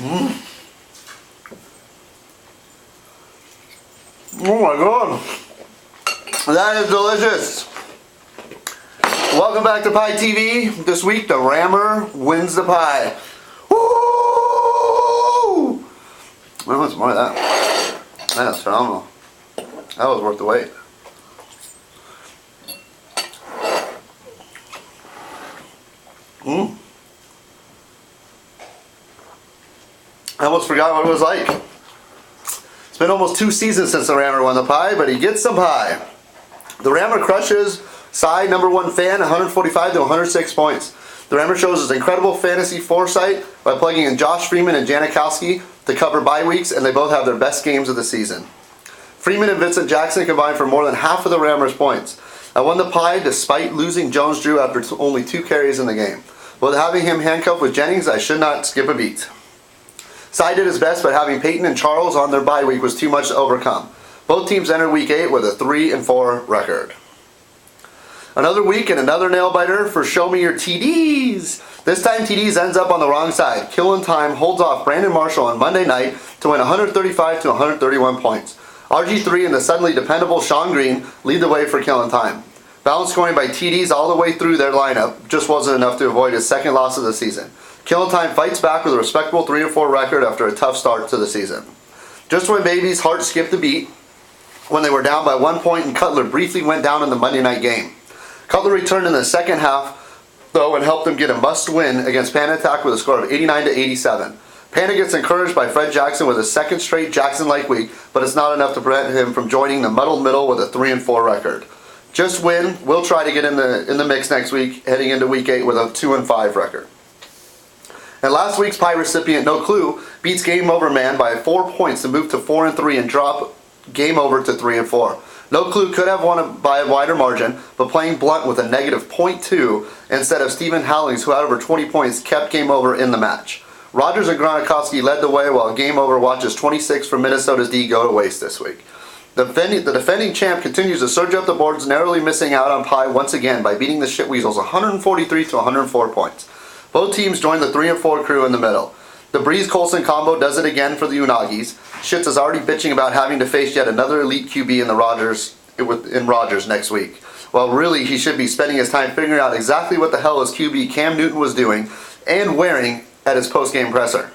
Oh my god. That is delicious. Welcome back to Pie TV. This week, the Rammer wins the pie. Woo! I want some more of that. That's phenomenal. That was worth the wait. I almost forgot what it was like. It's been almost 2 seasons since the Rammer won the pie, but he gets some pie. The Rammer crushes Cy #1 fan 145 to 106 points. The Rammer shows his incredible fantasy foresight by plugging in Josh Freeman and Janikowski to cover bye weeks, and they both have their best games of the season. Freeman and Vincent Jackson combined for more than half of the Rammer's points. I won the pie despite losing Jones-Drew after only 2 carries in the game. With having him handcuffed with Jennings, I should not skip a beat. Cy did his best, but having Peyton and Charles on their bye week was too much to overcome. Both teams entered Week 8 with a 3-4 record. Another week and another nail-biter for Show Me Your TDs. This time TDs ends up on the wrong side. Killing Time holds off Brandon Marshall on Monday night to win 135 to 131 points. RG3 and the suddenly dependable Sean Green lead the way for Killing Time. Balance scoring by TDs all the way through their lineup just wasn't enough to avoid his second loss of the season. Killing Time fights back with a respectable 3-4 record after a tough start to the season. Just when Baby's heart skipped a beat when they were down by 1 point and Cutler briefly went down in the Monday night game. Cutler returned in the second half, though, and helped them get a must-win against Panda Attack with a score of 89 to 87. Panda gets encouraged by Fred Jackson with a second straight Jackson-like week, but it's not enough to prevent him from joining the muddled middle with a 3-4 record. Just win. We'll try to get in the mix next week, heading into Week 8 with a 2-5 record. And last week's pie recipient, No Clue, beats Game Over Man by 4 points to move to 4-3 and drop Game Over to 3-4. No Clue could have won by a wider margin, but playing blunt with a negative .2 instead of Stephen Howlings, who had over 20 points, kept Game Over in the match. Rogers and Gronkowski led the way while Game Over watches 26 from Minnesota's D go to waste this week. The defending champ continues to surge up the boards, narrowly missing out on pie once again by beating the Shitweasels 143 to 104 points. Both teams joined the 3-4 crew in the middle. The Breeze-Colson combo does it again for the Unagis. Shits is already bitching about having to face yet another elite QB in Rogers next week. Well, really, he should be spending his time figuring out exactly what the hell his QB Cam Newton was doing and wearing at his post-game presser.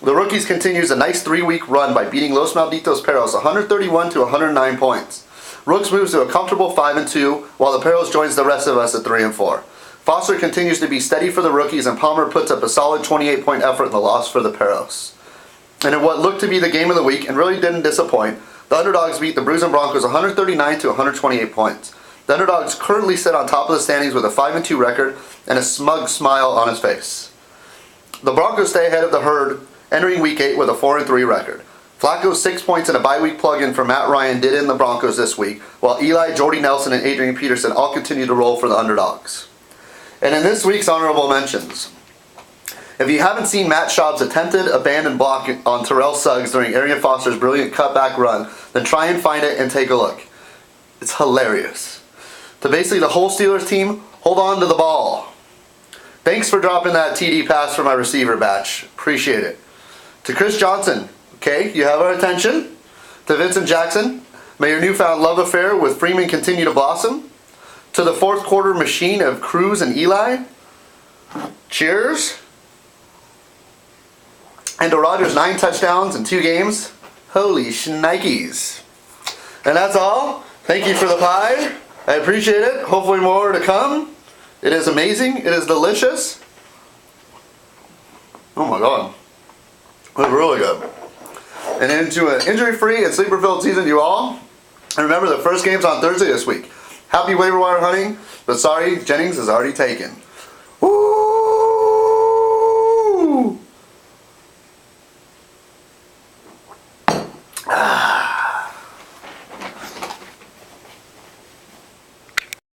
The Rookies continues a nice 3-week run by beating Los Malditos Perros 131 to 109 points. Rooks moves to a comfortable 5-2, while the Perros joins the rest of us at 3-4. Foster continues to be steady for the Rookies, and Palmer puts up a solid 28-point effort in the loss for the Perros. And in what looked to be the game of the week and really didn't disappoint, the Underdogs beat the Bruising Broncos 139 to 128 points. The Underdogs currently sit on top of the standings with a 5-2 record and a smug smile on his face. The Broncos stay ahead of the herd, entering Week 8 with a 4-3 record. Flacco's 6 points and a bye week plug-in for Matt Ryan did in the Broncos this week, while Eli, Jordy Nelson, and Adrian Peterson all continue to roll for the Underdogs. And in this week's honorable mentions, if you haven't seen Matt Schaub's attempted abandoned block on Terrell Suggs during Arian Foster's brilliant cutback run, then try and find it and take a look. It's hilarious. To basically the whole Steelers team, hold on to the ball. Thanks for dropping that TD pass for my receiver batch. Appreciate it. To Chris Johnson, okay, you have our attention. To Vincent Jackson, may your newfound love affair with Freeman continue to blossom. To the fourth quarter machine of Cruz and Eli, cheers. And to Rogers' 9 touchdowns in 2 games, holy shnikes. And that's all. Thank you for the pie. I appreciate it. Hopefully more to come. It is amazing. It is delicious. Oh my god. It was really good. And into an injury-free and sleeper-filled season, you all. And remember, the first game's on Thursday this week. Happy waiver wire hunting, but sorry, Jennings is already taken.